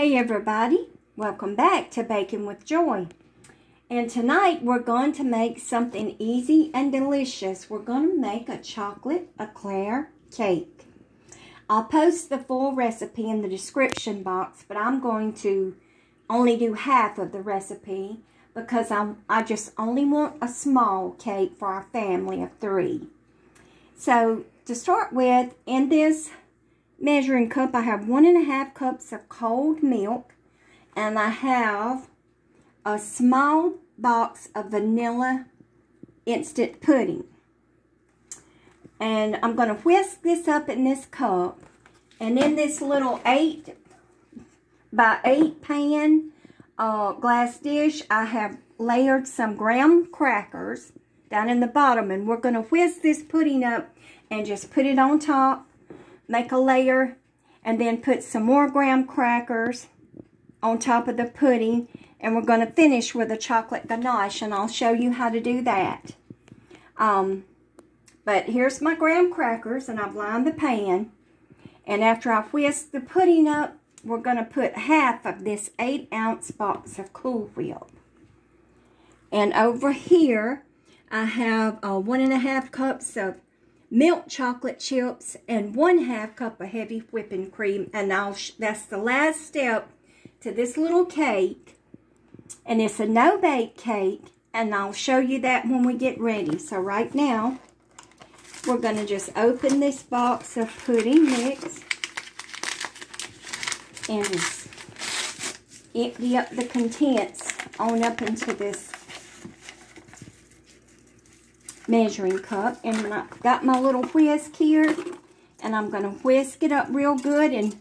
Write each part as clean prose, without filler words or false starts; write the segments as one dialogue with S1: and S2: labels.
S1: Hey everybody, welcome back to Baking with Joy. And tonight we're going to make something easy and delicious. We're going to make a chocolate eclair cake. I'll post the full recipe in the description box, but I'm going to only do half of the recipe because I just only want a small cake for our family of 3. So to start with, in this measuring cup, I have 1.5 cups of cold milk, and I have a small box of vanilla instant pudding. And I'm going to whisk this up in this cup, and in this little 8 by 8 pan glass dish, I have layered some graham crackers down in the bottom, and we're going to whisk this pudding up and just put it on top. Make a layer, and then put some more graham crackers on top of the pudding, and we're going to finish with a chocolate ganache, and I'll show you how to do that. But here's my graham crackers, and I've lined the pan, and after I whisk the pudding up, we're going to put half of this 8-ounce box of Cool Whip. And over here, I have 1.5 cups of milk chocolate chips and 1/2 cup of heavy whipping cream, and that's the last step to this little cake, and it's a no-bake cake, and I'll show you that when we get ready. So right now we're going to just open this box of pudding mix and just empty up the contents on up into this measuring cup, and I've got my little whisk here, and I'm going to whisk it up real good, and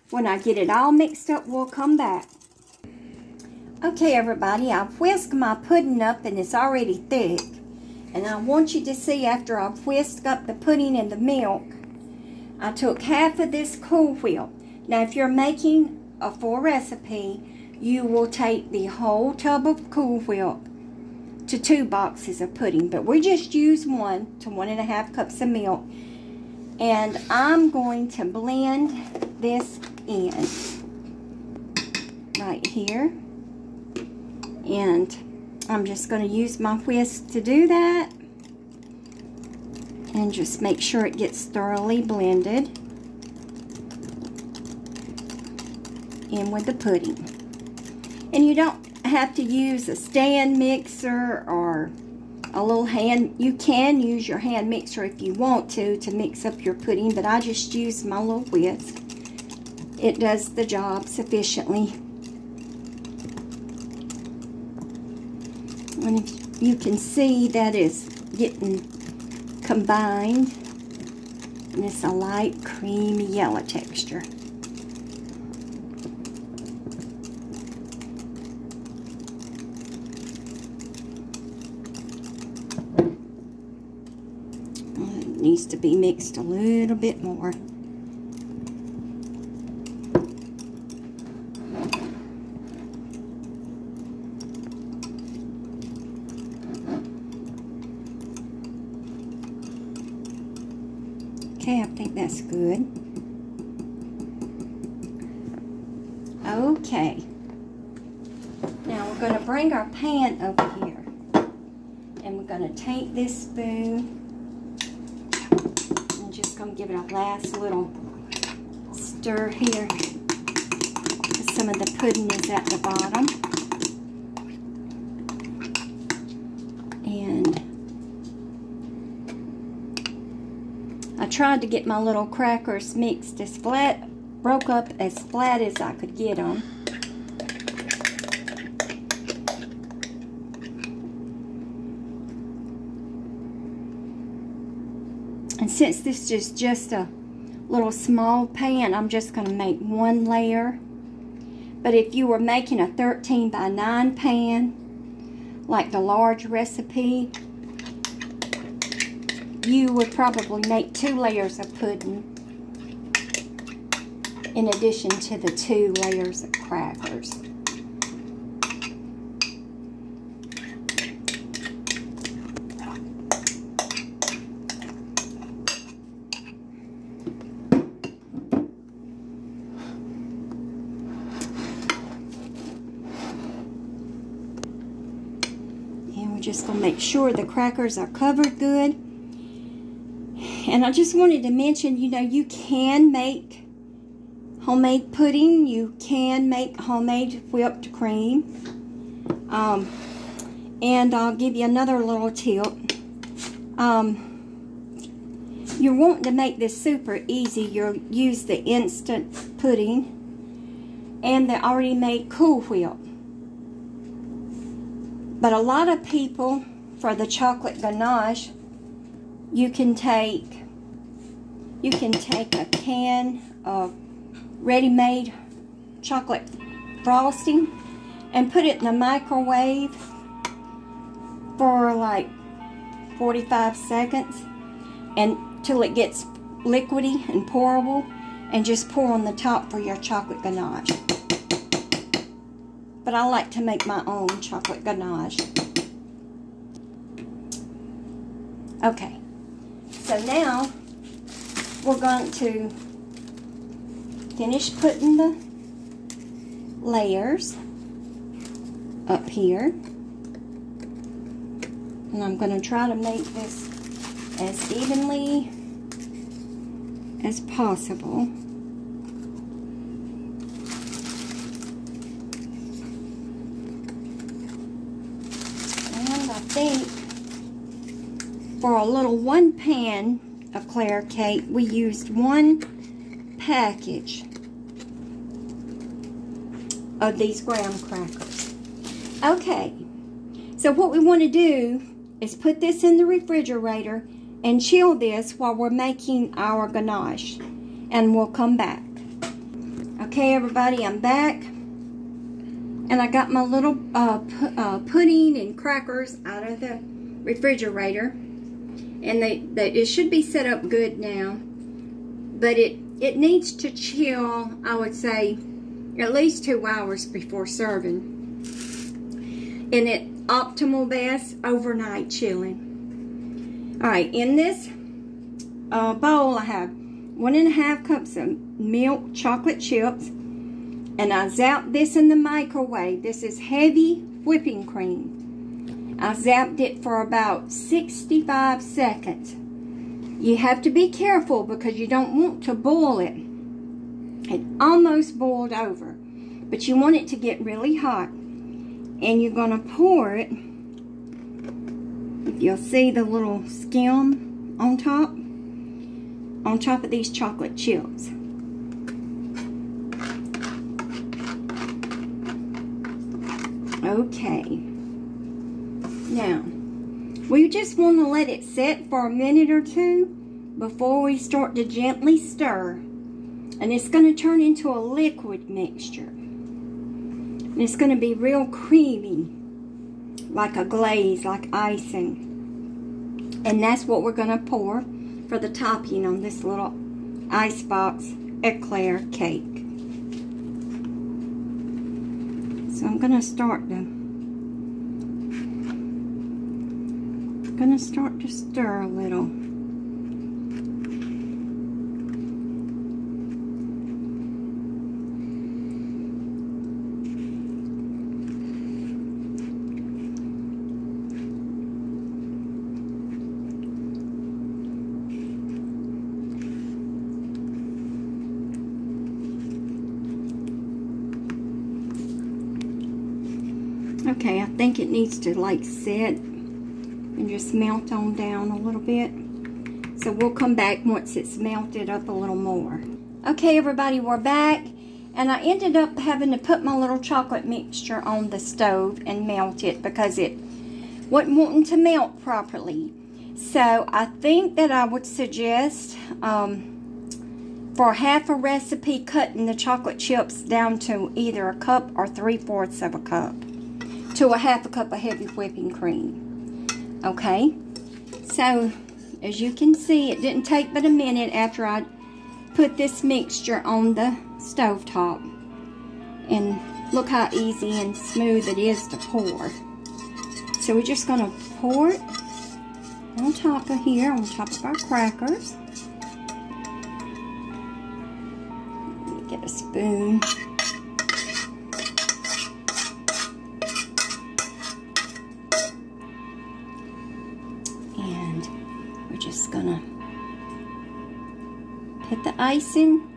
S1: when I get it all mixed up, we'll come back. Okay everybody, I've whisked my pudding up, and it's already thick, and I want you to see after I've whisked up the pudding and the milk, I took half of this Cool Whip. Now if you're making a full recipe, you will take the whole tub of Cool Whip to 2 boxes of pudding, but we just use 1 to 1.5 cups of milk, and I'm going to blend this in right here, and I'm just going to use my whisk to do that, and just make sure it gets thoroughly blended in with the pudding. And you don't have to use a stand mixer or a little hand. You can use your hand mixer if you want to mix up your pudding, but I just use my little whisk. It does the job sufficiently. And you can see that is getting combined, and it's a light creamy yellow texture. Needs to be mixed a little bit more. Okay, I think that's good. Okay. Now we're going to bring our pan over here, and we're going to take this spoon. I'm going to give it a last little stir here. Some of the pudding is at the bottom. And I tried to get my little crackers mixed as flat, broke up as flat as I could get them. And since this is just a little small pan, I'm just going to make 1 layer. But if you were making a 13 by 9 pan, like the large recipe, you would probably make 2 layers of pudding in addition to the 2 layers of crackers. I'm just going to make sure the crackers are covered good. And I just wanted to mention, you know, you can make homemade pudding. You can make homemade whipped cream. And I'll give you another little tip. You're wanting to make this super easy. You'll use the instant pudding and the already made Cool Whip. But a lot of people, for the chocolate ganache, you can take a can of ready-made chocolate frosting and put it in the microwave for like 45 seconds until it gets liquidy and pourable, and just pour on the top for your chocolate ganache. But I like to make my own chocolate ganache. Okay, so now we're going to finish putting the layers up here. And I'm going to try to make this as evenly as possible. And I think for a little 1 pan of Eclair cake, we used 1 package of these graham crackers. Okay, so what we want to do is put this in the refrigerator and chill this while we're making our ganache, and we'll come back. Okay, everybody, I'm back, and I got my little pudding and crackers out of the refrigerator, and it should be set up good now, but it needs to chill, I would say, at least 2 hours before serving. And it optimal best overnight chilling. Alright, in this bowl I have 1.5 cups of milk chocolate chips, and I zapped this in the microwave. This is heavy whipping cream. I zapped it for about 65 seconds. You have to be careful because you don't want to boil it. It almost boiled over, but you want it to get really hot. And you're going to pour it, if you'll see the little skim on top of these chocolate chips. Okay. Now, we just want to let it set for a minute or two before we start to gently stir. And it's going to turn into a liquid mixture. And it's going to be real creamy, like a glaze, like icing. And that's what we're going to pour for the topping on this little IceBox Eclair cake. So I'm going to start to stir a little. Okay, I think it needs to like set and just melt on down a little bit. So we'll come back once it's melted up a little more. Okay, everybody, we're back. And I ended up having to put my little chocolate mixture on the stove and melt it because it wasn't wanting to melt properly. So I think that I would suggest for half a recipe cutting the chocolate chips down to either a cup or 3/4 of a cup to a half a cup of heavy whipping cream. Okay, so as you can see, it didn't take but a minute after I put this mixture on the stovetop, and look how easy and smooth it is to pour. So we're just going to pour it on top of here, on top of our crackers. Let me get a spoon. Put the icing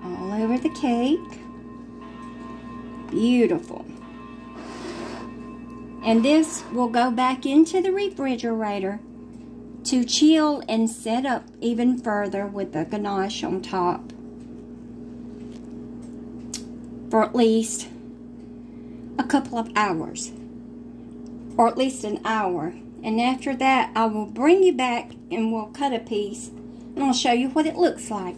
S1: all over the cake. Beautiful. And this will go back into the refrigerator to chill and set up even further with the ganache on top for at least a couple of hours, or at least an hour. And after that, I will bring you back and we'll cut a piece and I'll show you what it looks like.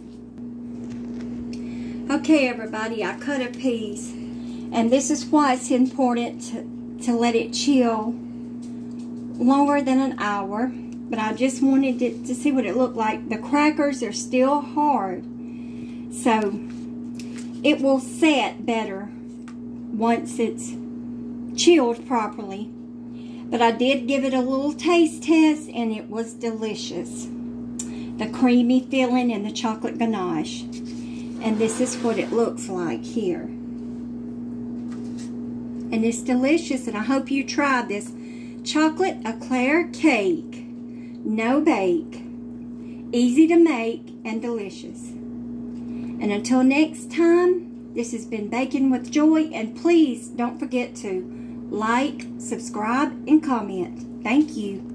S1: Okay, everybody, I cut a piece, and this is why it's important to let it chill longer than an hour. But I just wanted it to see what it looked like. The crackers are still hard, so it will set better once it's chilled properly. But I did give it a little taste test, and it was delicious. The creamy filling and the chocolate ganache. And this is what it looks like here. And it's delicious, and I hope you try this chocolate eclair cake. No bake. Easy to make and delicious. And until next time, this has been Baking with Joy, and please don't forget to like, subscribe, and comment. Thank you.